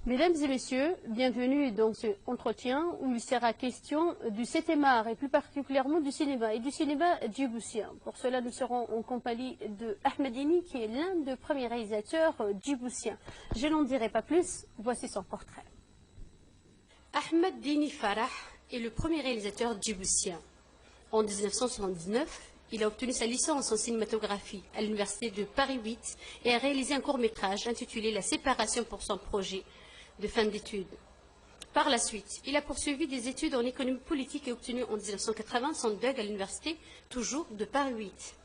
Mesdames et messieurs, bienvenue dans ce entretien où il sera question du 7e art et plus particulièrement du cinéma et du cinéma djiboutien. Pour cela, nous serons en compagnie de Ahmed Dini qui est l'un des premiers réalisateurs djiboutiens. Je n'en dirai pas plus, voici son portrait. Ahmed Dini Farah est le premier réalisateur djiboutien. En 1979, il a obtenu sa licence en cinématographie à l'université de Paris 8 et a réalisé un court-métrage intitulé La séparation pour son projet de fin d'études. Par la suite, il a poursuivi des études en économie politique et obtenu en 1980 son DUG à l'université toujours de Paris 8.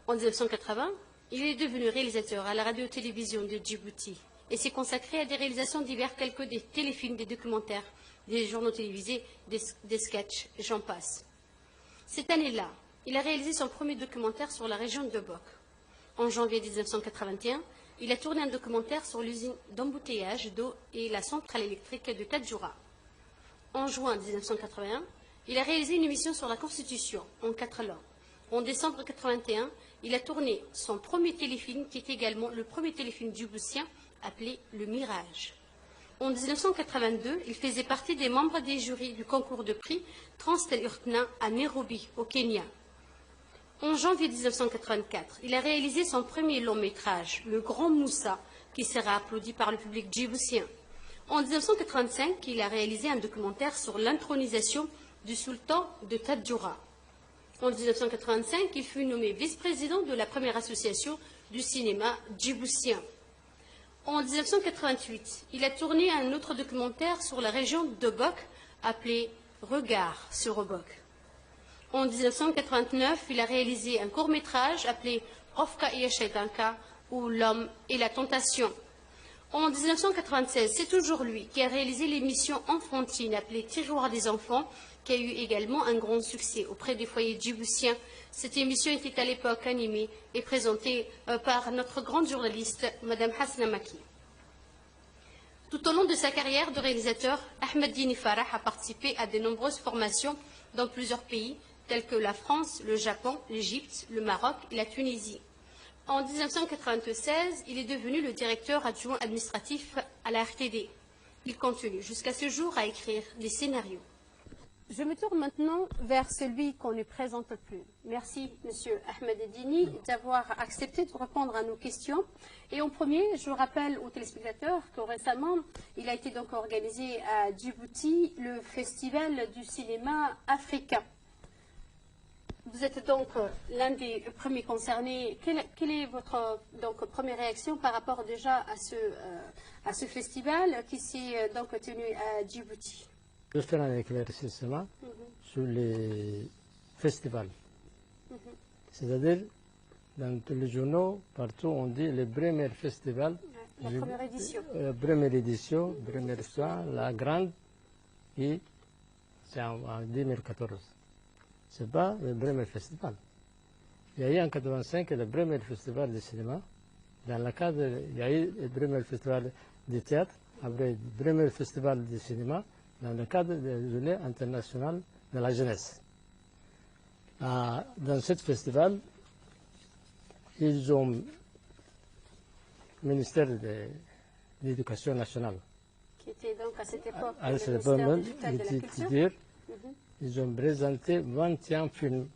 En 1980, il est devenu réalisateur à la radio-télévision de Djibouti et s'est consacré à des réalisations diverses telles que des téléfilms, des documentaires, des journaux télévisés, des sketchs, j'en passe. Cette année-là, il a réalisé son premier documentaire sur la région de Bok. En janvier 1981, il a tourné un documentaire sur l'usine d'embouteillage d'eau et la centrale électrique de Tadjoura. En juin 1981, il a réalisé une émission sur la Constitution en 4 langues. En décembre 1981, il a tourné son premier téléfilm, qui est également le premier téléfilm djiboutien, appelé Le Mirage. En 1982, il faisait partie des membres des jurys du concours de prix Transtel Urtna à Nairobi, au Kenya. En janvier 1984, il a réalisé son premier long métrage, Le Grand Moussa, qui sera applaudi par le public djiboutien. En 1985, il a réalisé un documentaire sur l'intronisation du sultan de Tadjoura. En 1985, il fut nommé vice-président de la première association du cinéma djiboutien. En 1988, il a tourné un autre documentaire sur la région de Bok, appelé Regard sur Bok. En 1989, il a réalisé un court-métrage appelé Ofka et Shaitanka, ou L'homme et la tentation. En 1996, c'est toujours lui qui a réalisé l'émission enfantine appelée Tiroir des enfants, qui a eu également un grand succès auprès des foyers djiboutiens. Cette émission était à l'époque animée et présentée par notre grande journaliste, Madame Hasna Maki. Tout au long de sa carrière de réalisateur, Ahmed Dini Farah a participé à de nombreuses formations dans plusieurs pays, tels que la France, le Japon, l'Égypte, le Maroc et la Tunisie. En 1996, il est devenu le directeur adjoint administratif à la RTD. Il continue jusqu'à ce jour à écrire des scénarios. Je me tourne maintenant vers celui qu'on ne présente plus. Merci, Monsieur Ahmed Dini, d'avoir accepté de répondre à nos questions. Et en premier, je rappelle aux téléspectateurs que récemment, il a été donc organisé à Djibouti le Festival du cinéma africain. Vous êtes donc l'un des premiers concernés. Quelle est votre première réaction par rapport déjà à ce festival qui s'est donc tenu à Djibouti? Je vais faire un éclaircissement sur les festivals. C'est-à-dire, dans tous les journaux, partout, on dit le premier festival. La première édition. Première édition, première fois, la grande, et c'est en 2014. Ce n'est pas le premier festival. Il y a eu en 1985 le premier festival de cinéma. Dans le cadre, il y a eu le premier festival de théâtre, après le premier festival de cinéma, dans le cadre de la journée internationale de la jeunesse. Dans ce festival, ils ont le ministère de l'Éducation nationale. Qui était donc à cette époque à cette le ministère époque, de l'État de la Culture. Ils ont présenté 21 films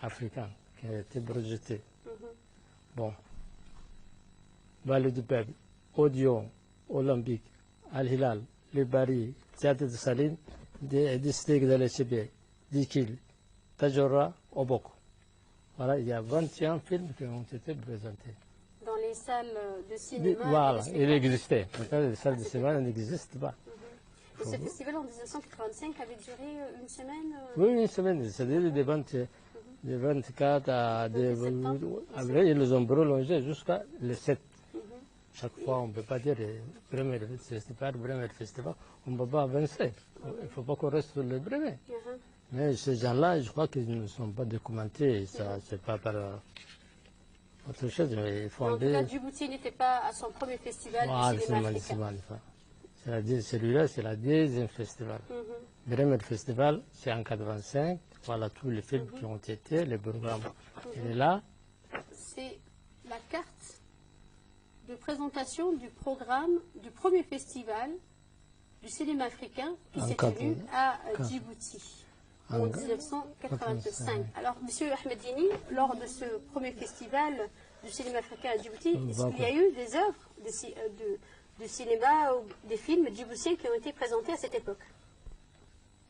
africains qui ont été projetés. Bon. Ballet du Peuple, Odeon, Olympique, Al-Hilal, Le Bari, Théâtre de Saline, des districts de l'Échébé, Dikil, Tadjoura, Obok. Voilà, il y a 21 films qui ont été présentés. Dans les salles de cinéma. Voilà, il existait. Maintenant, les salles de cinéma n'existent pas. Et ce festival en 1985 avait duré une semaine Oui, une semaine, c'est-à-dire des 24 à des... Après, ils les ont prolongés jusqu'à le 7. Chaque fois, on ne peut pas dire premier festival, on ne peut pas avancer. Il ne faut pas qu'on reste sur le premier. Mais ces gens-là, je crois qu'ils ne sont pas documentés. Ça, c'est pas par autre chose. Mais il faut en tout cas, Djibouti n'était pas à son premier festival du cinéma africain. Celui-là, c'est la deuxième festival. Le premier festival, c'est en 1985. Voilà tous les films qui ont été, les programmes. Et là, c'est la carte de présentation du programme du premier festival du cinéma africain qui s'est tenu à Djibouti en 1985. Alors, M. Ahmedini, lors de ce premier festival du cinéma africain à Djibouti, est-ce qu'il y a eu des œuvres de cinéma ou des films djiboutiens qui ont été présentés à cette époque?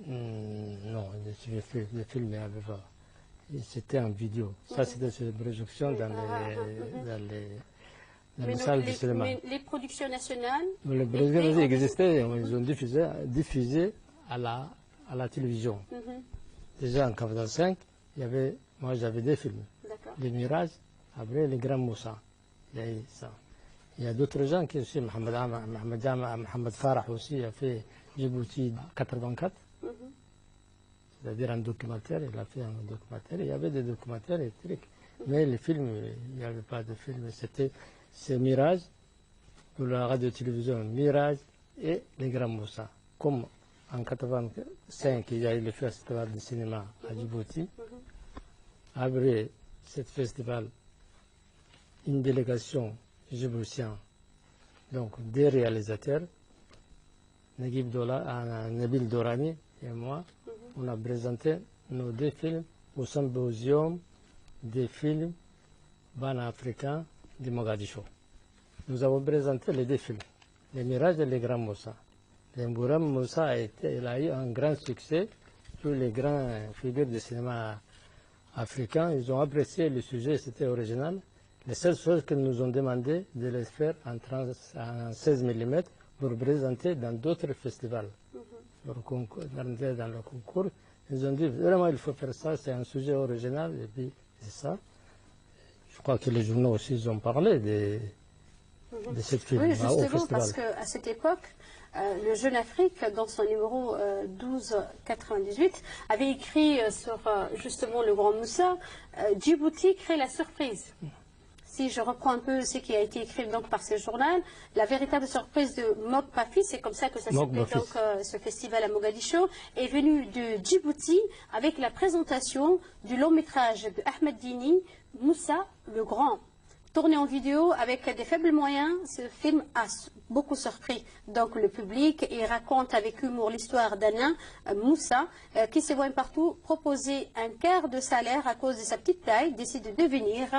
Non, le film, il n'y avait pas. C'était en vidéo. Ça, c'était une projection dans les salles de cinéma. Mais les productions nationales... Les productions existaient, ils ont diffusé à la télévision. Déjà en 1985, moi j'avais des films. Les Mirages, après les Grands Moussa. Il y a eu ça. Il y a d'autres gens qui aussi, Mohamed Farah aussi a fait Djibouti 84. C'est-à-dire un documentaire, il a fait un documentaire. Il y avait des documentaires et trucs. Mais les films, il n'y avait pas de films. C'est Mirage, pour la radio-télévision Mirage et les Grands Moussa. Comme en 1985, il y a eu le festival de cinéma à Djibouti. Après ce festival, une délégation djiboutienne, donc des réalisateurs, Nabil Dorani et moi, on a présenté nos deux films au symposium des films panafricains de Mogadiscio. Nous avons présenté les deux films, Les Mirages et Les Grands Moussa. Les Grands Moussa il a eu un grand succès. Tous les grands figures du cinéma africain, ils ont apprécié le sujet, c'était original. Les seules choses qu'ils nous ont demandé de les faire en 16 mm pour présenter dans d'autres festivals. Dans le concours, ils ont dit vraiment il faut faire ça, c'est un sujet original, et puis c'est ça. Je crois que les journaux aussi ils ont parlé de cette film. Oui, justement, parce qu'à cette époque, le Jeune Afrique, dans son numéro 1298, avait écrit sur justement le Grand Moussa, Djibouti crée la surprise. Si je reprends un peu ce qui a été écrit donc par ce journal, la véritable surprise de Mok Pafi, c'est comme ça que ça s'appelait donc ce festival à Mogadiscio, est venu de Djibouti avec la présentation du long métrage de Ahmedini, Moussa le Grand. Tourné en vidéo avec des faibles moyens, ce film a beaucoup surpris donc le public et raconte avec humour l'histoire d'un nain, Moussa, qui se voit partout proposer un quart de salaire à cause de sa petite taille, décide de devenir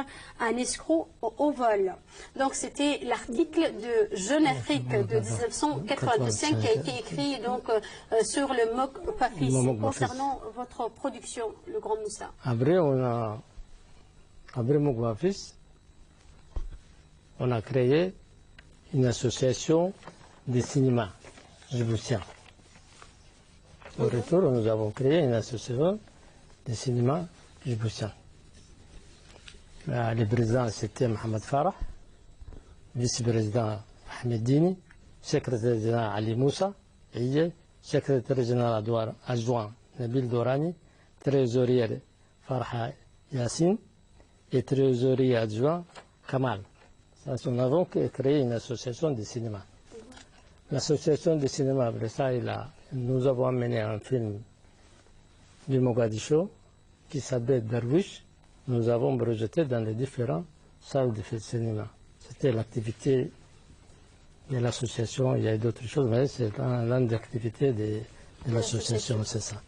un escroc au vol. Donc c'était l'article de Jeune Afrique de 1985 qui a été écrit donc sur le Mok Pafis concernant votre production, le Grand Moussa. Après Mok Pafis, on a créé une association de cinéma djiboutien. Au retour, nous avons créé une association de cinéma djiboutien. Le président, c'était Mohamed Farah, vice-président Ahmedini, secrétaire général Ali Moussa, et secrétaire général adjoint Nabil Dorani, trésorier Farha Yassine et trésorier adjoint Kamal. Nous avons créé une association de cinéma. L'association de cinéma, après ça, nous avons amené un film du Mogadiscio qui s'appelle Darwish. Nous avons projeté dans les différentes salles de cinéma. C'était l'activité de l'association. Il y a d'autres choses, mais c'est l'une des activités de l'association, c'est ça.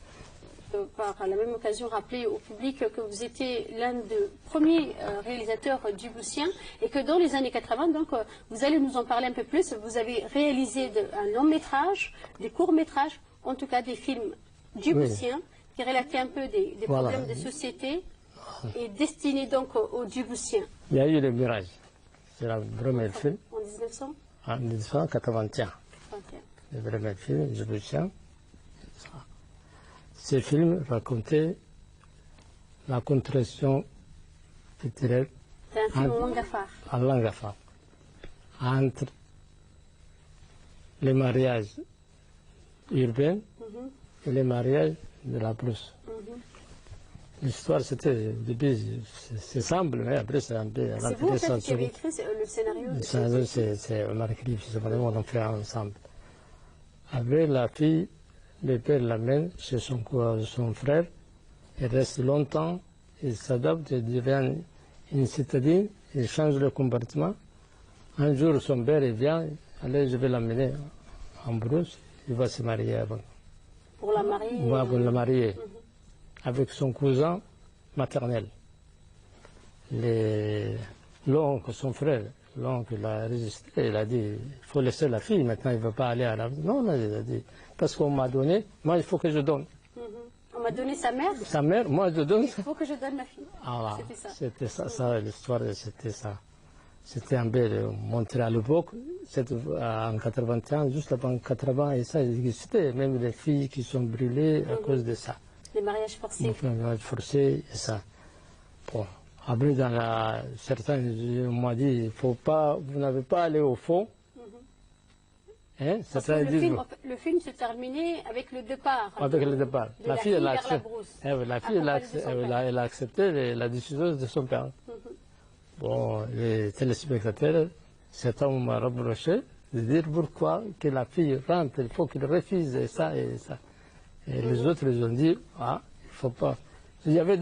Par la même occasion, rappeler au public que vous étiez l'un des premiers réalisateurs djiboutiens et que dans les années 80, donc vous allez nous en parler un peu plus, vous avez réalisé un long métrage, des courts métrages, en tout cas des films djiboutiens qui relataient un peu des problèmes de société et destinés donc aux djiboutiens. Il y a eu Le Mirage, c'est le premier film. En 1900 En 1981. Le premier film djiboutien. Ces films racontaient la contraction culturelle en langue afar entre les mariages urbains et les mariages de la brousse. L'histoire, c'était au début, c'est simple, mais après, c'est un peu... C'est vous, en fait, qui avez écrit le scénario? Le scénario, c'est on a écrit, c'est vraiment, on fait ensemble. Après, la fille, le père l'amène chez son frère, il reste longtemps, il s'adapte, il devient une citadine, il change le comportement. Un jour, son père il vient, allez, je vais l'amener en Brousse, il va se marier avant. Pour la marier. Moi, pour la marier avec son cousin maternel. L'oncle, son frère, l'oncle il a résisté, il a dit, il faut laisser la fille, maintenant il ne veut pas aller à la... Non, non, il a dit, parce qu'on m'a donné, moi il faut que je donne. On m'a donné sa mère. Sa mère, moi je donne. Il faut que je donne ma fille. Ah, C'était ça. c'était ça l'histoire, c'était ça. C'était un peu montré à l'époque, en 81, juste avant 80, et ça existait, même les filles qui sont brûlées à cause de ça. Les mariages forcés. Les mariages forcés, et ça. Bon. Après, certains m'ont dit, faut pas, vous n'avez pas à aller au fond. Hein? Parce que le film se terminait avec le départ. Avec le départ. La fille vers la brousse. La fille, elle a accepté la décision de son père. Bon, les téléspectateurs, certains m'a reproché de dire pourquoi que la fille rentre, il faut qu'il refuse et ça et ça. Et les autres, ils ont dit, ah, il ne faut pas. Il y avait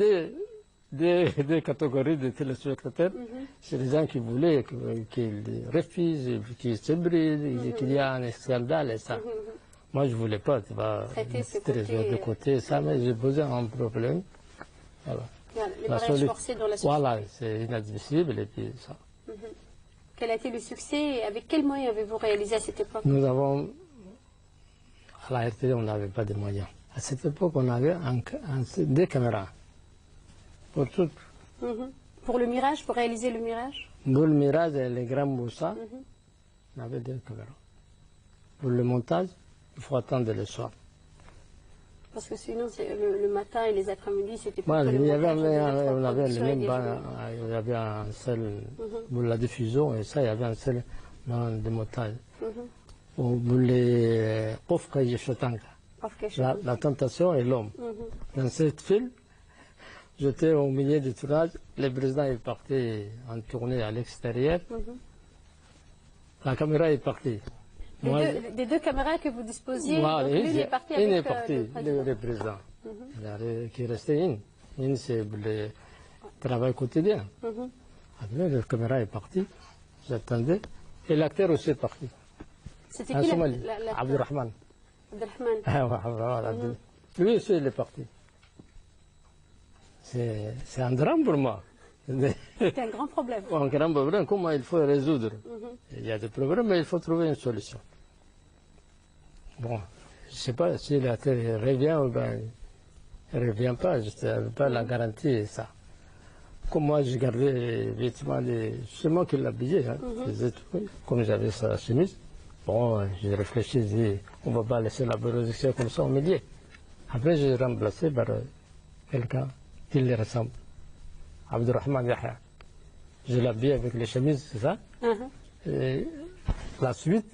des catégories de téléspectateurs. C'est des gens qui voulaient qu'ils refusent, qu'ils se brûlent, qu'il y a un scandale et ça. Moi, je ne voulais pas, tu vas traiter de côté ça, mais j'ai posé un problème. Voilà. Les mariages forcés dans la société. Voilà, c'est inadmissible et puis ça. Quel a été le succès et avec quels moyens avez-vous réalisé à cette époque? Nous avons, à la RTD, on n'avait pas de moyens. À cette époque, on avait des caméras. Pour tout. Pour le mirage, pour réaliser le mirage? Pour le mirage et les grands moussas, on avait des caméras. Pour le montage, il faut attendre le soir. Parce que sinon, le matin et les après-midi, c'était pas le il y avait un seul pour la diffusion et ça, il y avait un seul de montage. Pour les la tentation et l'homme. Dans cette film, j'étais au milieu du tournage, le président est parti en tournée à l'extérieur. La caméra est partie. Des deux caméras que vous disposiez, l'une est partie avec le président. Qui restait une. Une, c'est le travail quotidien. Après, la caméra est partie, j'attendais, et l'acteur aussi est parti. C'était qui Abdurrahman. Abdurrahman. Lui aussi, il est parti. C'est un drame pour moi. C'est un grand problème. Un grand problème, comment il faut résoudre? Il y a des problèmes, mais il faut trouver une solution. Bon, je ne sais pas si la terre revient ou bien elle ne revient pas, je n'avais pas la garantie ça. Comme moi, je gardais les vêtements, c'est moi qui l'habillais, hein. Comme j'avais sa chemise. Bon, j'ai réfléchi, j'ai dit, on ne va pas laisser la production comme ça au milieu. Après, j'ai remplacé par quelqu'un qui lui ressemble. Abdurrahman Yahya. Je l'habille avec les chemises, c'est ça. Et la suite,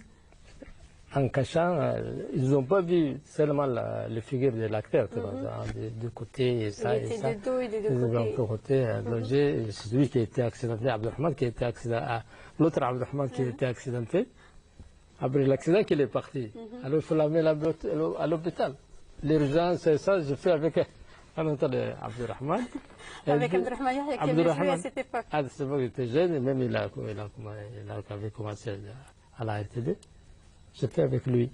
en cachant, ils n'ont pas vu seulement les figures de l'acteur, de côté et ça. Il était de dos et de deux côtés. C'est lui qui a été accidenté, Abdurrahman, qui a été accidenté, l'autre Abdurrahman qui a été accidenté. Après l'accident, qu'il est parti. Alors il faut l'amener à l'hôpital. L'urgence, c'est ça, je fais avec Abdurrahman. Avec Abdurrahman Yahya qui avait joué à cette époque. À cette époque, il était jeune, et même il avait commencé à la RTD. J'étais avec lui.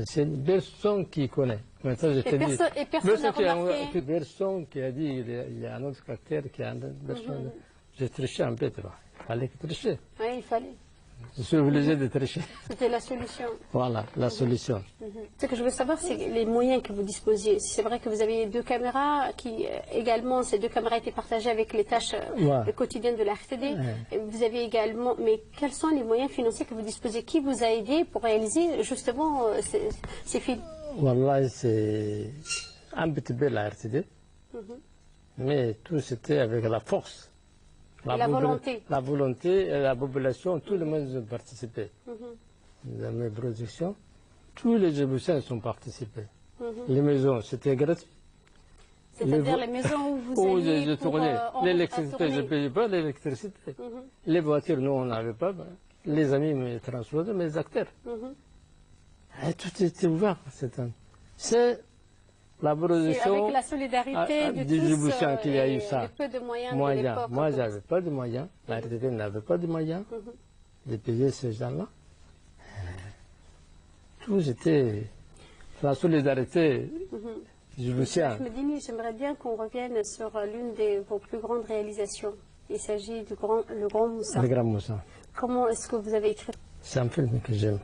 C'est une personne qui connaît. Maintenant, je te dis. Et personne n'a remarqué. Personne qui a dit il y a un autre caractère qui a une personne. J'ai triché un peu, tu vois. Il fallait tricher. Oui, il fallait. Je suis obligé de tricher. C'était la solution. Voilà, la solution. Ce que je veux savoir, c'est les moyens que vous disposiez. C'est vrai que vous avez deux caméras qui, également, ces deux caméras étaient partagées avec les tâches quotidiennes de la RTD. Vous avez également, mais quels sont les moyens financiers que vous disposiez? Qui vous a aidé pour réaliser justement ces films? Voilà, c'est un petit peu la RTD, mais tout c'était avec la force. La volonté. La volonté et la population, tout le monde a participé. Dans mes productions, tous les Djiboutiens sont participés. Les maisons, c'était gratuit. C'est-à-dire les maisons où vous alliez pour l'électricité, je ne payais pas l'électricité. Les voitures, nous, on n'avait pas. Les amis me transportaient, mes acteurs. Et tout était ouvert. C'est la production. Avec la solidarité des Djiboutiens qu'il y a eu ça. Peu de moyens de Moi, l'époque. j'avais pas de moyens. La RTD n'avait pas de moyens. de payer ces gens-là. Tout, c'était la solidarité djiboutienne. Ahmedini, j'aimerais bien qu'on revienne sur l'une de vos plus grandes réalisations. Il s'agit du Le Grand Moussa. Le Grand Moussa. Comment est-ce que vous avez écrit? C'est un film que j'aime.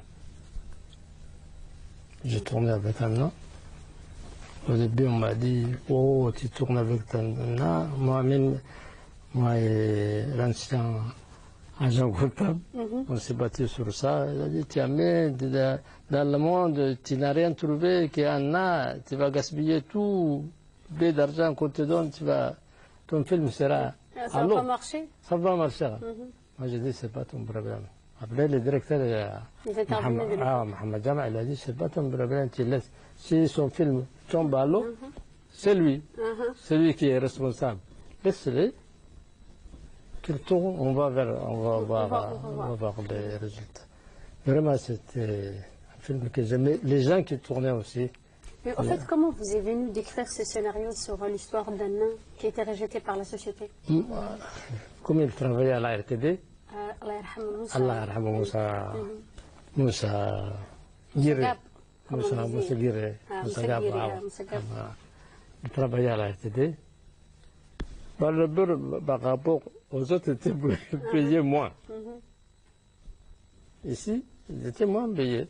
J'ai tourné avec Anna. Au début, on m'a dit, oh, tu tournes avec Anna. Moi-même, moi et l'ancien agent comptable, on s'est battu sur ça. Il a dit, tu as mis dans le monde, tu n'as rien trouvé qu'Anna, tu vas gaspiller tout, peu d'argent qu'on te donne, ton film sera Ça va pas marcher? Ça va marcher. Moi, j'ai dit, c'est pas ton problème. Après, le directeur, Mohamed Jama, il a dit, c'est pas ton problème, tu laisses. Si son film tombe à l'eau, c'est lui. C'est lui qui est responsable. Laisse-le. Qu'il tourne, on va voir les résultats. Vraiment, c'était un film que j'aimais. Les gens qui tournaient aussi. Mais en fait, comment vous est venu d'écrire ce scénario sur l'histoire d'un nain qui a été rejeté par la société? Comme il travaillait à la RTD, Allah yarhamou Moussa. Moussa Guiré. Moussa Guiré. Il travaillait à la RTD. Par rapport aux autres, il était payé moins. Ici, il était moins payé.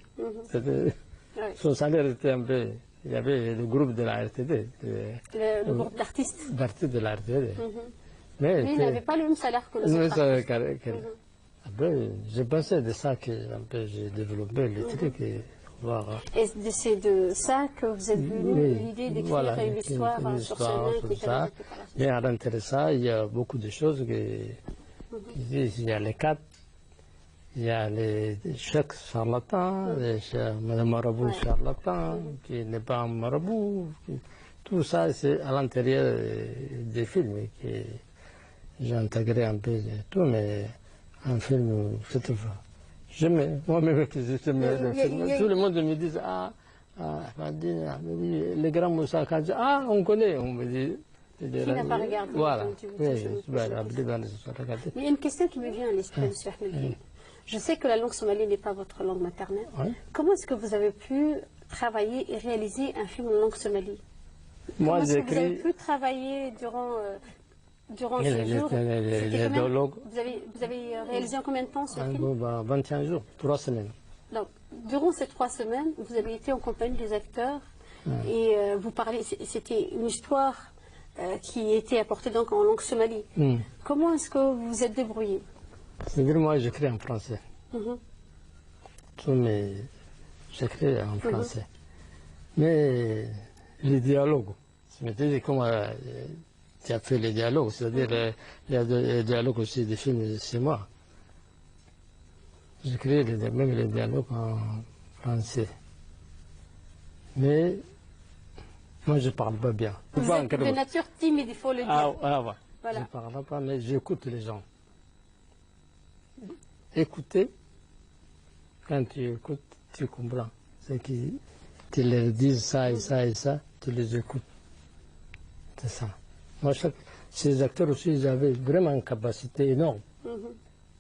Son salaire était un peu... Il y avait le groupe de la RTD. Le groupe d'artistes. D'artistes de la RTD. Mais il n'avait pas le même salaire que les autres artistes. Après, j'ai pensé de ça que j'ai développé le truc. Et c'est de ça que vous êtes venu, l'idée d'écrire une histoire sur ce nain qui était rejeté par la société. Mais à l'intérieur de ça, il y a beaucoup de choses qui disent. Il y a les cadres, il y a les chèques charlatans, Madame Marabout charlatan, qui n'est pas un marabout. Tout ça, c'est à l'intérieur des films que j'ai intégré un peu de tout, mais un film, c'est tout. Moi-même, j'aimais le film. Tout le monde me dit, les grands Moussa, quand on connaît, on me dit. Qui n'a pas regardé? Voilà. Mais il y a une question qui me vient à l'esprit, M. Ahmedini. Je sais que la langue somalie n'est pas votre langue maternelle. Comment est-ce que vous avez pu travailler et réaliser un film en langue somalie? Comment est-ce que vous avez pu travailler durant ces jours? Vous avez réalisé en combien de temps ce film? 21 jours, 3 semaines. Donc, durant ces 3 semaines, vous avez été en compagnie des acteurs et vous parlez, c'était une histoire qui était apportée donc en langue somalie. Comment est-ce que vous vous êtes débrouillé? C'est-à-dire, moi, j'écris en français. J'écris en français. Mais les dialogues, je me disais comment tu as fait les dialogues, c'est-à-dire les dialogues aussi des films, c'est moi. J'écris même les dialogues en français. Mais moi, je ne parle pas bien. Vous êtes de nature timide, il faut le dire. Voilà. Je ne parle pas, mais j'écoute les gens. Écouter, quand tu écoutes, tu comprends. C'est qu'ils te leur disent ça et ça et ça, tu les écoutes. C'est ça. Moi, ces acteurs aussi, ils avaient vraiment une capacité énorme.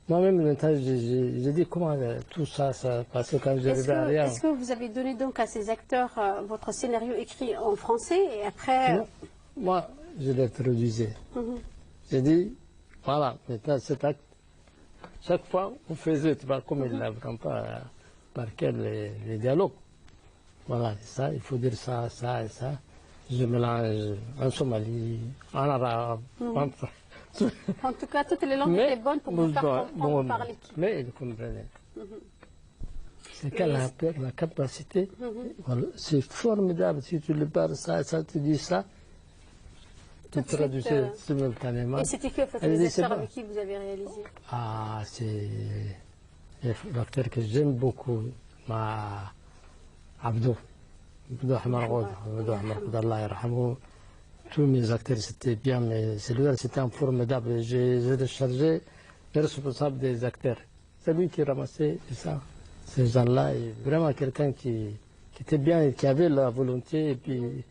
Moi-même, maintenant, j'ai dit comment tout ça, ça passait quand j'arrivais à rien. Est-ce que vous avez donné donc à ces acteurs votre scénario écrit en français et après... Non, moi, je l'ai traduisé. J'ai dit, voilà, maintenant cet acte, chaque fois, on faisait, tu vois, comme il n'apprend pas par quel les dialogues. Voilà, ça, il faut dire ça, ça et ça. Je mélange en Somalie, en arabe, en En tout cas, toutes les langues étaient bonnes pour vous faire comprendre parler. Mais ils comprenaient. C'est qu'elle a la capacité, voilà, c'est formidable. Si tu lui parles ça, ça, tu dis ça, tu traduis simultanément. Et c'était que les acteurs avec qui vous avez réalisé? C'est l'acteur que j'aime beaucoup, Abdou Ahmar Ghoud, Allah yarhamou. Tous mes acteurs c'était bien, mais celui-là c'était un formidable. J'ai rechargé le responsable des acteurs. C'est lui qui ramassait ça. Ces gens-là, vraiment quelqu'un qui était bien et qui avait la volonté et puis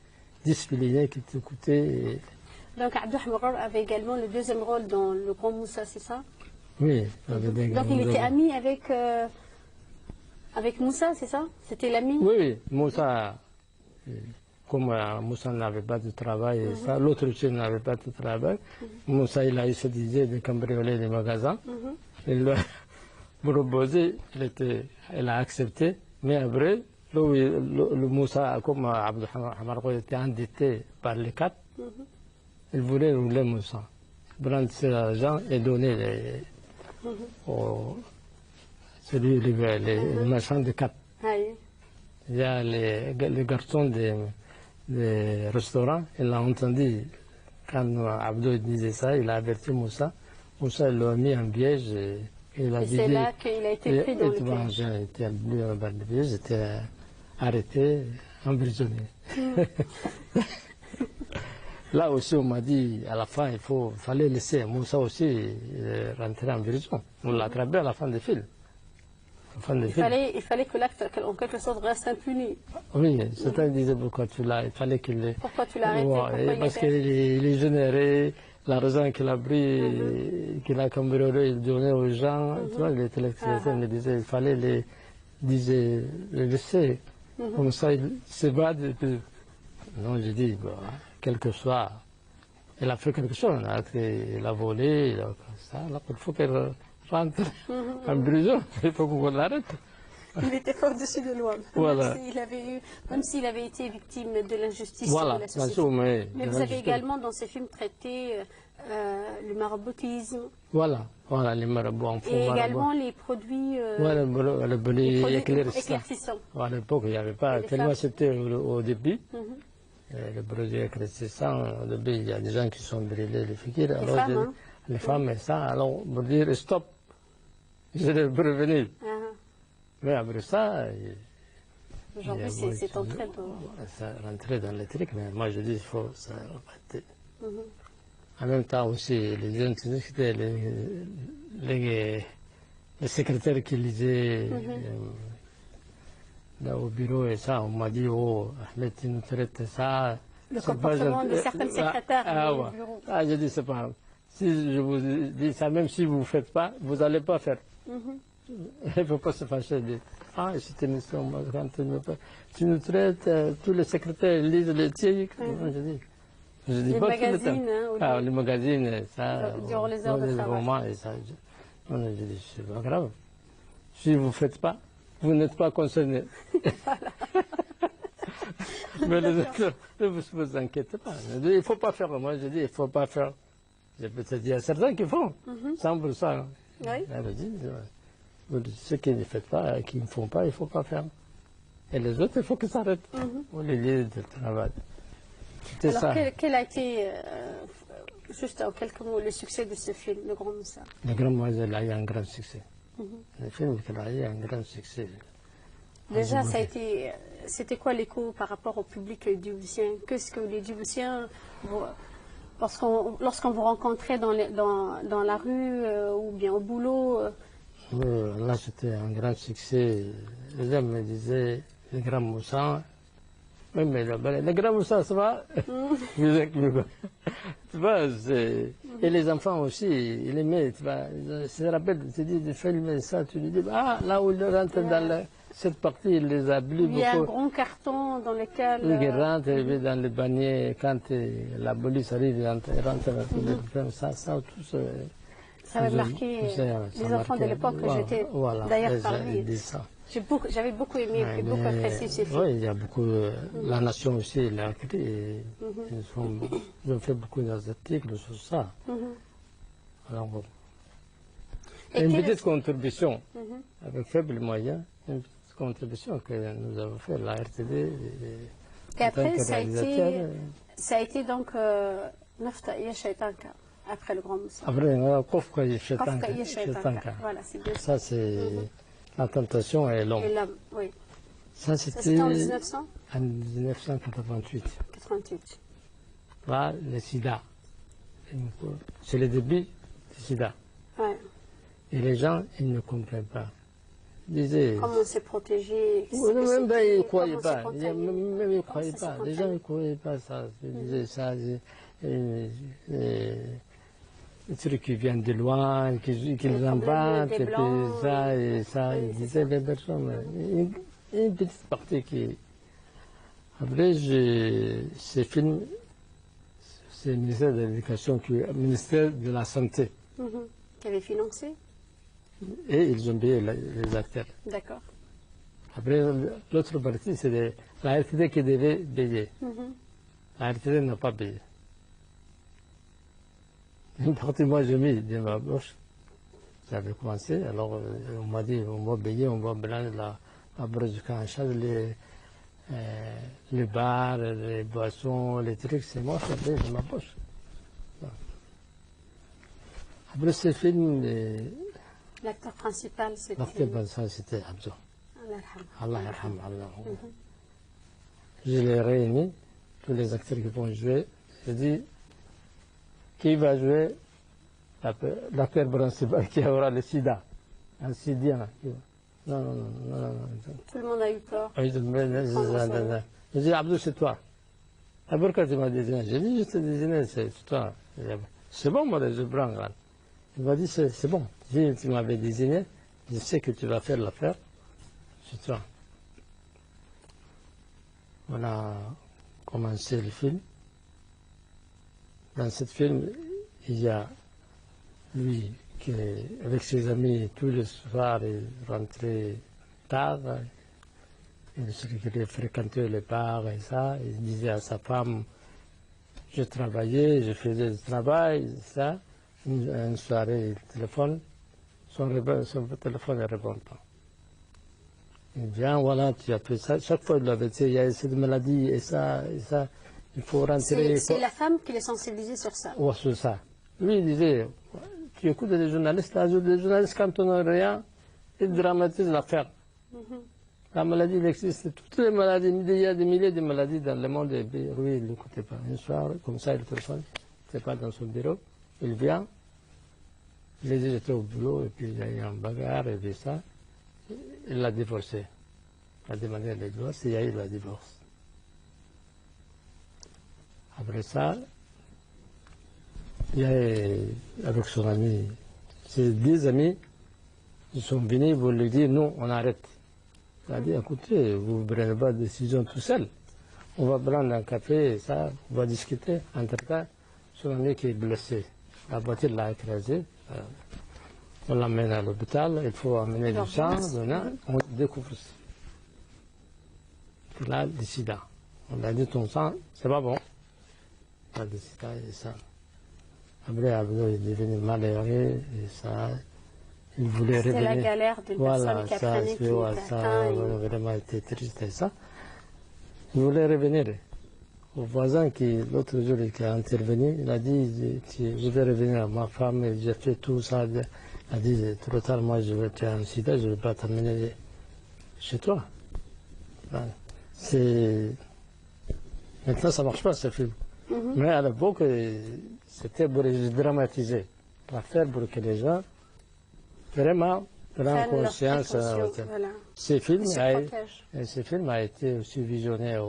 discipliné, qui t'écoutait. Donc Abdou Ahmar avait également le deuxième rôle dans Le Grand Moussa, c'est ça? Oui. Donc il était ami avec Moussa, c'est ça? C'était l'ami? Oui, oui. Moussa, comme Moussa n'avait pas de travail, et ça, l'autre aussi n'avait pas de travail, Moussa, il a eu cette idée de cambrioler les magasins. Il l'a proposé, elle a accepté, mais après, le Moussa, comme Abdel Hamar était endetté par les quatre, il voulait rouler Moussa, prendre cet argent et donner aux les marchands de quatre. Oui. Il y a les garçons des restaurants, il a entendu quand Abdou disait ça, il a averti Moussa. Moussa l'a mis en piège et il a Et c'est là qu'il a été pris dans le piège. Il était dans le piège, il était arrêté, emprisonné. Là aussi, on m'a dit, à la fin, il fallait laisser Moussa aussi rentrer en prison. On l'a attrapé à la fin du film. Il fallait que l'acte, en quelque sorte, reste impuni. Oui, certains disaient pourquoi tu l'as, il fallait qu'il... Pourquoi tu l'as arrêté? Parce qu'il est généré, l'argent qu'il a pris, qu'il a cambriolé, il donnait aux gens. Tu vois, les téléspectateurs me disaient qu'il fallait les laisser. Comme ça, il se bat. Non, j'ai dit, bon, quel que soit, il a fait quelque chose. Il a volé, il faut qu'elle rentre en prison, il faut qu'on l'arrête. Il était pas au-dessus de loi. Voilà. Même s'il avait été victime de l'injustice voilà, de la société. Mais vous avez juste... également dans ces films traité le maraboutisme. Voilà, les marabouts en fond. Et également les produits, les produits éclaircissants. À l'époque, il n'y avait pas, tellement c'était au début. Les produits éclaircissants, au début, il y a des gens qui sont brûlés, les figures. Les femmes, et ça, alors, pour dire stop, je vais prévenir. Mais après ça, aujourd'hui, c'est entré dans... Ça rentrait dans les trucs, mais moi je dis il faut s'arrêter. En même temps aussi, les jeunes, c'était les secrétaires qui lisaient là au bureau et ça, on m'a dit, oh, Ahmed, tu nous traites ça. Le comportement de certains secrétaires au bureau. Ah, je dis, c'est pas grave. Si je vous dis ça, même si vous ne faites pas, vous n'allez pas faire. Il ne faut pas se fâcher. Ah, cette émission, moi, quand tu nous traites, tous les secrétaires lisent les titres. Je dis les pas magazines, tout le temps. Les magazines, ça. Durant les heures de travail. Romans et ça. Je dis, c'est pas grave. Si vous ne faites pas, vous n'êtes pas concerné. Mais les autres, ne vous inquiétez pas. Il ne faut pas faire. Moi, je dis, il ne faut pas faire. Peut-être il y a certains qui font, 100%. Oui. Ceux qui ne font pas, qui ne font pas, il ne faut pas faire. Et les autres, il faut qu'ils s'arrêtent. On les lit de travail. Alors, ça. Quel a été, juste en quelques mots, le succès de ce film, Le Grand Moussa? Le Grand Moussa a eu un grand succès. Le film a eu un grand succès. Déjà, c'était quoi l'écho par rapport au public djiboutien? Qu'est-ce que les Djiboutiens, lorsqu'on vous rencontrait dans la rue ou bien au boulot? Là, c'était un grand succès. Les gens me disaient, le Grand Moussa, même le Grand Moussa, ça va? Tu vois, et les enfants aussi, ils aimaient, tu vois, ils se rappellent, tu dis de filmer ça, tu lui dis, ah, là où il rentre dans cette partie, il les a plu beaucoup. Il y a un grand carton dans lequel... Il rentre dans le panier, quand la police arrive, il rentre dans ça, tout ça. Ça avait marqué les enfants de l'époque que j'étais d'ailleurs parmi. J'avais beaucoup aimé et beaucoup apprécié ces films. Oui, il y a beaucoup. La Nation aussi l'a écrit. Ils ont fait beaucoup d'articles sur ça. Alors, une petite contribution, avec faible moyen, une petite contribution que nous avons fait, la RTD. Et après, ça a été donc Nafta Yeshaitanka. Après le Grand Moussa. Après, Kofka Yeshetanka. Voilà, c'est bien. Ça, c'est la tentation et l'homme. Et l'homme, oui. Ça, c'était en 1900 En 1988. 88. Là, le sida. C'est le début du sida. Ouais. Et les gens, ils ne comprennent pas. Ils disaient... Comment se protéger? Même ils ne croyaient pas. Même ils ne croyaient pas. Les gens ne croyaient pas ça. Ils disaient ça. des trucs qui viennent de loin, qui les inventent, et puis ça, et ça. Il disait les personnes. Une petite partie qui. Après, ces films, c'est le ministère de l'Éducation, le ministère de la Santé. Qui avait financé. Et ils ont payé les acteurs. D'accord. Après, l'autre partie, c'est la RTD qui devait payer. La RTD n'a pas payé. Une partie, moi, j'ai mis de ma poche. J'avais commencé, alors on m'a dit, on va payer, on va prendre la brosse en charge, les bars, les boissons, les trucs, c'est moi qui ai payé de ma poche. Après ce film, L'acteur principal, c'était. l'acteur principal, c'était Abdou. Allah Allah yarham, Allah. Je l'ai réuni, tous les acteurs qui vont jouer. J'ai dit, qui va jouer l'acteur principal qui aura le sida, un sidien. Non. Tout le monde a eu peur. J'ai dit, Abdou, c'est toi. Ah, pourquoi tu m'as désigné? J'ai dit, je t'ai désigné, c'est toi. C'est bon, moi, je prends. Il m'a dit, c'est bon. Si tu m'avais désigné, je sais que tu vas faire l'affaire. C'est toi. On a commencé le film. Dans ce film, il y a lui qui, avec ses amis, tous les soirs, il rentrait tard. Il fréquentait les bars et ça. Il disait à sa femme, je travaillais, je faisais du travail, ça. Une soirée, il téléphone. Son téléphone ne répond pas. Il vient, voilà, tu as fait ça. Chaque fois, il l'avait dit, il y a cette maladie et ça, il faut rentrer. C'est la femme qui les sensibilisait sur ça. Ouais, sur ça. Lui, il disait, tu écoutes les journalistes, les journalistes, quand on n'a rien, ils dramatisent l'affaire. La maladie, il existe. Toutes les maladies, il y a des milliers de maladies dans le monde. Et puis, lui, il n'écoutait pas. Un soir, comme ça, il téléphone, il n'était pas dans son bureau. Il vient, il dit, j'étais au boulot, et puis il y a eu un bagarre, et puis ça. Il l'a divorcé. Il a demandé le divorce, et il y a eu le divorce. Après ça, il y a avec son ami, ses 10 amis, ils sont venus pour lui dire, non, on arrête. Il a dit, écoutez, vous ne prenez pas de décision tout seul. On va prendre un café, et ça, on va discuter. Entre-temps, son ami qui est blessé, la voiture l'a écrasé. On l'emmène à l'hôpital, il faut amener du sang, on découvre ça. Il a le sida. On a dit, ton sang, c'est pas bon. Il a le sida et ça. Après, Abdou est devenu malheureux et ça. Il voulait revenir. C'était la galère d'une personne qui apprenait qu'il était ça atteint. vraiment été triste et ça. Il voulait revenir. Au voisin qui, l'autre jour, qui a intervenu, il a dit, je vais revenir à ma femme, et j'ai fait tout ça. Il a dit, trop tard, moi, je vais te un sida, je ne vais pas t'amener chez toi. Maintenant, ça ne marche pas, ce film. Mais à l'époque, c'était pour dramatiser. L'affaire pour que les gens, vraiment, prennent conscience. Voilà. Ce film a été aussi visionné à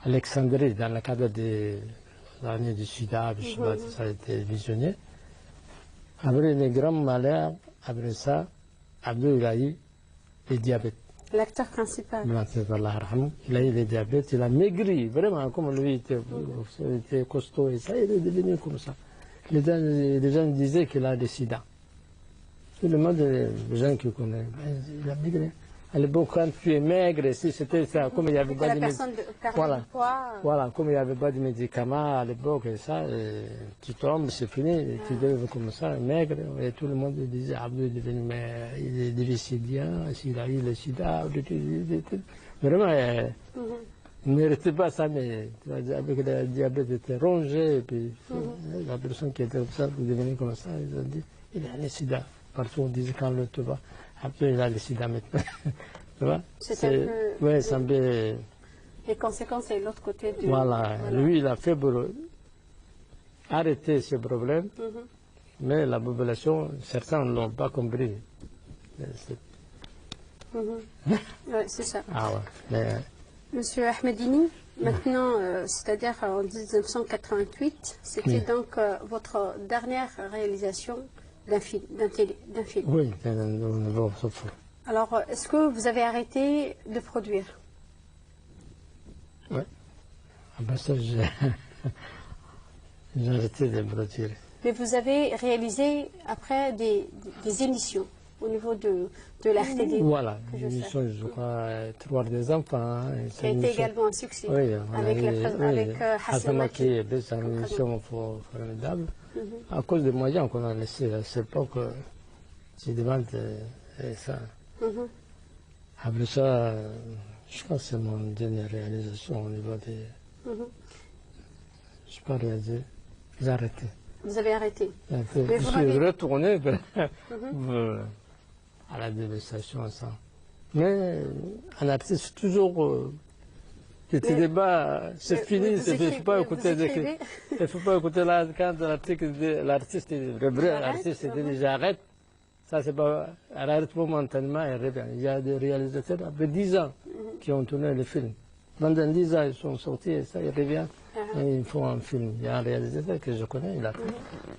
Alexandrie, dans le cadre de l'année du sida, ça a été visionné. Après les grands malheurs, après ça, Abdou, il a eu le diabète. L'acteur principal. Il a eu le diabète, il a maigri, vraiment, comme lui était costaud et ça, il est devenu comme ça. Les gens disaient qu'il a le sida. Tout le monde, les gens qui connaissent, il a maigri. À l'époque, quand tu es maigre, si c'était ça, comme il n'y avait pas de médicaments, voilà, comme il n'y avait pas de médicaments à l'époque, et ça, tu tombes, c'est fini, tu deviens comme ça, maigre, et tout le monde disait, Abdou est devenu, mais il est devenu sidien, il a eu le sida, vraiment, il ne méritait pas ça, mais avec le diabète, il était rongé, et puis la personne qui était comme ça, est devenue comme ça, ils ont dit, il a le sida. Partout on disait quand le tuba, après il a le sida maintenant. Tu vois? C'est un peu. Oui, c'est un peu. Les conséquences, c'est l'autre côté du. Voilà. Lui, il a fait pour arrêter ce problème, mais la population, certains ne l'ont pas compris. Ouais, c'est ça. Ah ouais. Mais, Monsieur Ahmedini, Maintenant, c'est-à-dire en 1988, c'était donc votre dernière réalisation d'un film, d'un film. Oui, au niveau Sofo. Alors, est-ce que vous avez arrêté de produire? Oui. Après ça, j'ai arrêté de produire. Mais vous avez réalisé après des émissions au niveau de l'RTD. Voilà, une émission, je crois, 3 des enfants. Qui a été également un succès. Oui, avec Hassan Maki. C'est une émission formidable. À cause des moyens qu'on a laissés à cette époque, j'ai demandé ça. Après ça, je pense que c'est mon dernière réalisation au niveau des. Je n'ai pas réalisé, j'ai arrêté. Vous avez arrêté. Je suis retourné à la dévastation. Ça. Mais un artiste, toujours. C'était débat, c'est fini, il ne faut pas écouter. Il ne faut pas écouter quand l'artiste, le vrai artiste, dit j'arrête. Ça, c'est pas. Elle arrête momentanément et revient. Il y a des réalisateurs après 10 ans qui ont tourné le film. Pendant 10 ans, ils sont sortis et ça, ils reviennent. Et ils font un film. Il y a un réalisateur que je connais, il a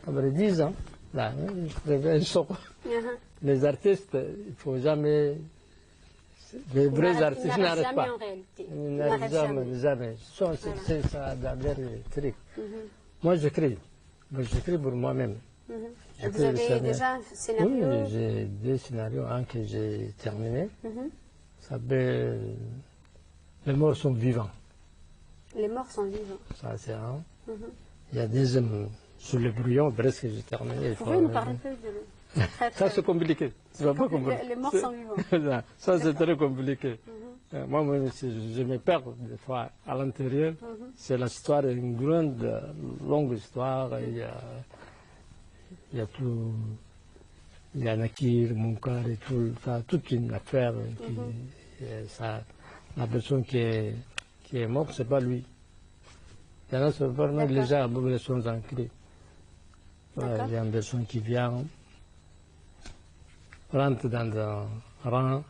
après 10 ans, là, il revient, il sort. Les artistes, il ne faut jamais. Les vrais artistes n'arrêtent pas. Ils n'arrêtent jamais. C'est ça, d'ailleurs, truc. Moi, j'écris. J'écris pour moi-même. Vous avez déjà un scénario? Oui, j'ai 2 scénarios, un que j'ai terminé. Ça s'appelle Les morts sont vivants. Les morts sont vivants. Ça, c'est un. Il y a deuxième sur le brouillon, presque j'ai terminé. Vous pouvez nous parler un peu de ça, c'est compliqué. Pas compliqué. Les morts sont vivants. Ça, c'est très compliqué. Moi, je me perds des fois à l'intérieur. C'est l'histoire, une grande, longue histoire. Il y a tout. Il y a Nakir, Munkar et tout. Ça, toute une affaire. La personne qui est morte, ce n'est pas lui. Il y en a, c'est vraiment les gens les sont ancrés. Il y a une personne qui vient, rentre dans un rang,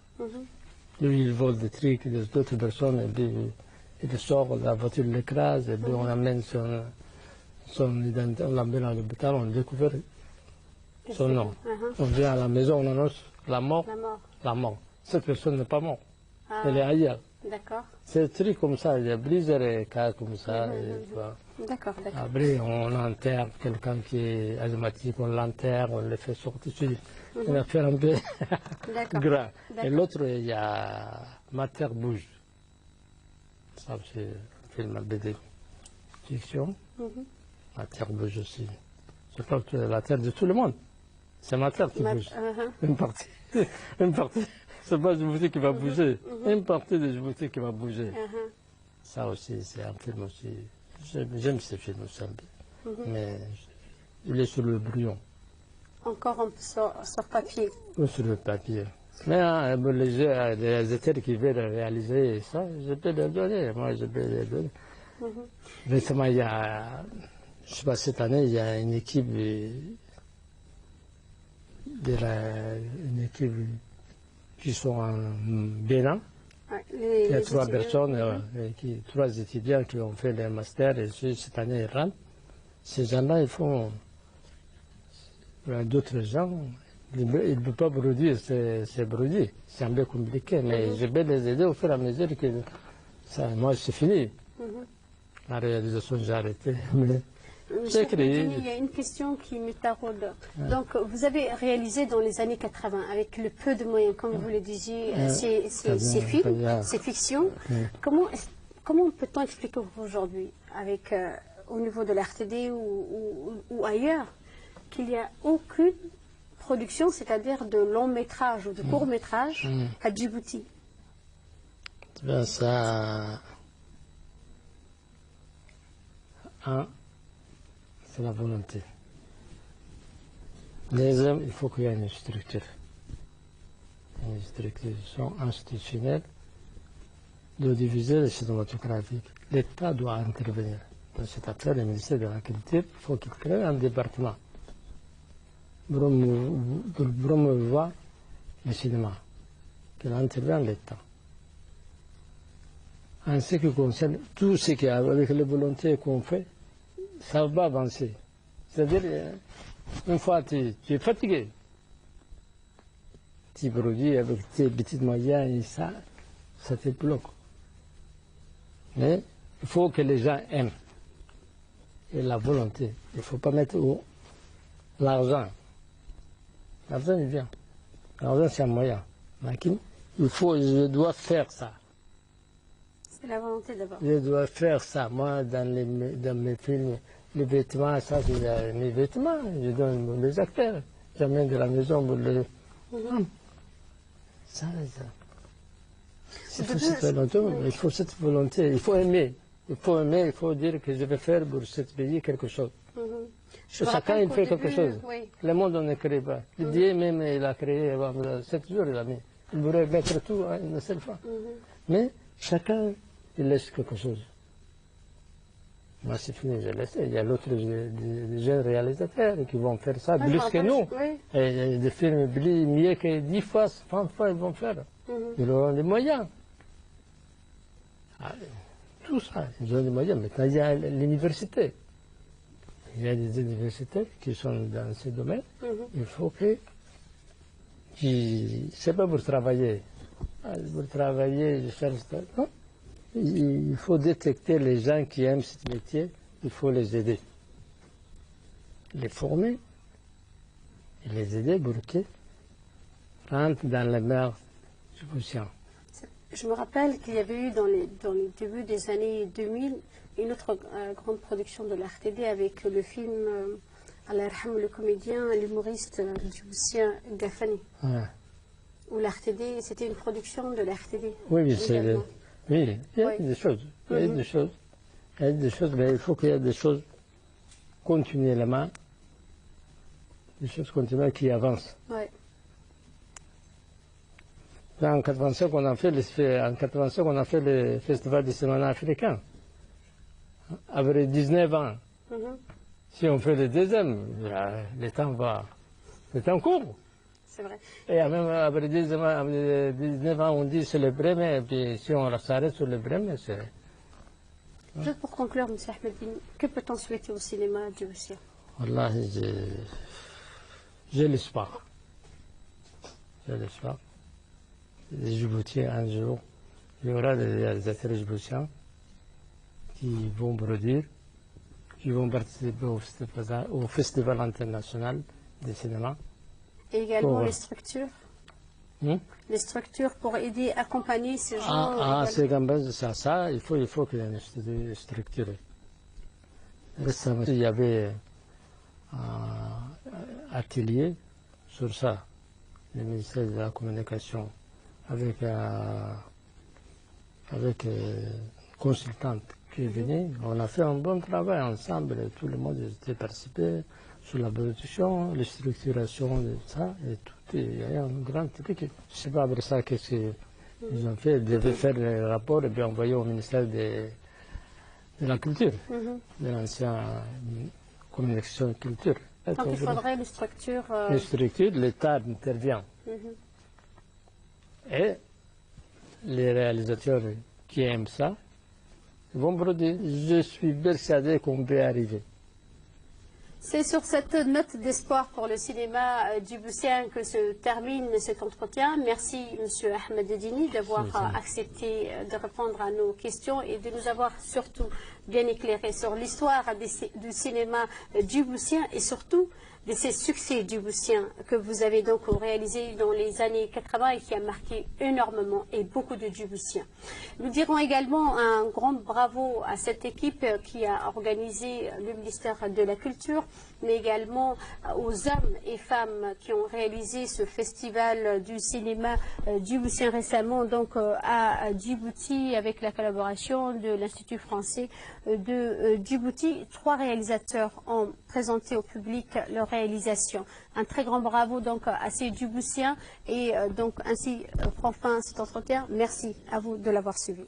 lui il vole des trucs d'autres personnes, et puis il sort, la voiture l'écrase, et puis on amène son identité, on l'amène à l'hôpital, on découvre son nom. On vient à la maison, on annonce la mort. Cette personne n'est pas morte, elle est ailleurs. D'accord. C'est des trucs comme ça, il y a plusieurs cas comme ça. D'accord. Après, on enterre quelqu'un qui est asthmatique, on l'enterre, on le fait sortir. C'est une affaire un peu grave. Et l'autre, il y a Ma terre bouge. Ça, c'est un film à BD fiction. Ma terre bouge aussi. Je crois que la terre de tout le monde. C'est ma terre qui bouge. Une partie. Une partie. C'est pas Djibouti qui va bouger. Une partie de Djibouti qui va bouger. Ça aussi, c'est un film aussi. J'aime ce film aussi. Mais il est sur le brouillon. Encore sur papier. Ou sur le papier. Mais les études qui veulent réaliser ça, je peux les donner. Moi, je peux les donner. Récemment, il y a, je sais pas, cette année, il y a une équipe qui sont en Bénin. Il y a 3 personnes, 3 étudiants qui ont fait leur master et cette année ils rentrent. Ces gens-là, ils font d'autres gens. Ils ne peuvent pas produire ces produits. C'est un peu compliqué, mais je vais les aider au fur et à mesure que ça, moi, c'est fini. La réalisation, j'ai arrêté. Monsieur Ahmedini, il y a une question qui me taraude. Donc, vous avez réalisé dans les années 80, avec le peu de moyens, comme vous le disiez, ces films, ces fictions. Comment peut-on expliquer aujourd'hui, au niveau de l'RTD ou ailleurs, qu'il n'y a aucune production, c'est-à-dire de long métrage ou de court métrage à Djibouti? Ça... c'est la volonté. Deuxième, il faut qu'il y ait une structure institutionnelle de diviser le cinématographique. L'État doit intervenir dans cette affaire. Le ministère de la Culture, il faut qu'il crée un département pour promouvoir le cinéma, qu'il intervienne l'État. En ce qui concerne tout ce qui est avec la volonté qu'on fait, ça va avancer. C'est-à-dire, une fois tu es fatigué, tu produis avec tes petits moyens et ça te bloque. Mais il faut que les gens aiment. Et la volonté. Il ne faut pas mettre l'argent. L'argent, il vient. L'argent, c'est un moyen. Mais je dois faire ça. C'est la volonté d'abord. Je dois faire ça. Moi, dans mes films, les vêtements, ça, c'est mes vêtements. Je donne les acteurs. J'amène de la maison pour le... Ça. Il faut cette volonté, il faut cette volonté, il faut aimer. Il faut aimer, il faut dire que je vais faire pour ce pays quelque chose. Chacun, il fait quelque chose. Oui. Le monde, on ne crée pas. Dieu même, il a créé 7 jours, il a mis. Il voudrait mettre tout une seule fois. Mais chacun, il laisse quelque chose. Moi, c'est fini, je laisse. Il y a d'autres jeunes réalisateurs qui vont faire ça plus que nous. Oui. Et des films mieux que 10 fois, 100 fois, ils vont faire. Ils auront les moyens. Tout ça, ils ont des moyens. Maintenant, il y a l'université. Il y a des universités qui sont dans ce domaine. Il faut que... C'est pas pour travailler. Pour travailler, je cherche... Non. Il faut détecter les gens qui aiment ce métier. Il faut les aider. Les former. Et les aider pour qu'ils rentrent dans la mer djiboutienne. Je me rappelle qu'il y avait eu dans les débuts des années 2000 une autre grande production de l'RTD avec le film Allah yarham, le comédien, l'humoriste djiboutien Gafani. Ouais. Où l'RTD, c'était une production de l'RTD. Oui, il y a des choses. Il y a des choses. Il y a des choses, mais il faut qu'il y ait des choses continuellement. Des choses continuellement qui avancent. Ouais. En 85, on a fait le festival du cinéma africain. Avec 19 ans. Si on fait le deuxième, le temps court. C'est vrai. Et même après 19 ans, on dit c'est le premier, et puis si on s'arrête sur le premier, c'est... Juste pour conclure, M. Ahmedine, que peut-on souhaiter au cinéma djiboutien? Wallah, j'ai l'espoir. J'ai l'espoir. Les Djiboutiens, un jour, il y aura des réalisateurs djiboutiens qui vont produire, qui vont participer au Festival international du cinéma. Et également les structures. Les structures pour aider, accompagner ces gens. C'est comme ça, il faut qu'il y ait une structure. Récemment, il y avait un atelier sur ça, le ministère de la Communication, avec une consultante qui est venue. On a fait un bon travail ensemble, tout le monde était participé sur la production, la structuration de ça, et tout. Il y a un grand truc. Je ne sais pas après ça qu'est-ce qu'ils ont fait. Ils devaient faire le rapport et puis envoyer au ministère de la Culture, de l'ancienne communication et culture. Donc il faudrait les structures. Les structures, l'État intervient. Et les réalisateurs qui aiment ça vont produire. Je suis persuadé qu'on peut arriver. C'est sur cette note d'espoir pour le cinéma djiboutien que se termine cet entretien. Merci M. Ahmedine d'avoir accepté de répondre à nos questions et de nous avoir surtout bien éclairé sur l'histoire du cinéma djiboutien et surtout de ces succès djiboutiens que vous avez donc réalisés dans les années 80 et qui a marqué énormément et beaucoup de Djiboutiens. Nous dirons également un grand bravo à cette équipe qui a organisé le ministère de la Culture, mais également aux hommes et femmes qui ont réalisé ce festival du cinéma djiboutien récemment donc à Djibouti avec la collaboration de l'Institut français de Djibouti. 3 réalisateurs ont présenté au public leur réalisation. Un très grand bravo donc à ces Djiboutiens et donc ainsi prend fin cet entretien. Merci à vous de l'avoir suivi.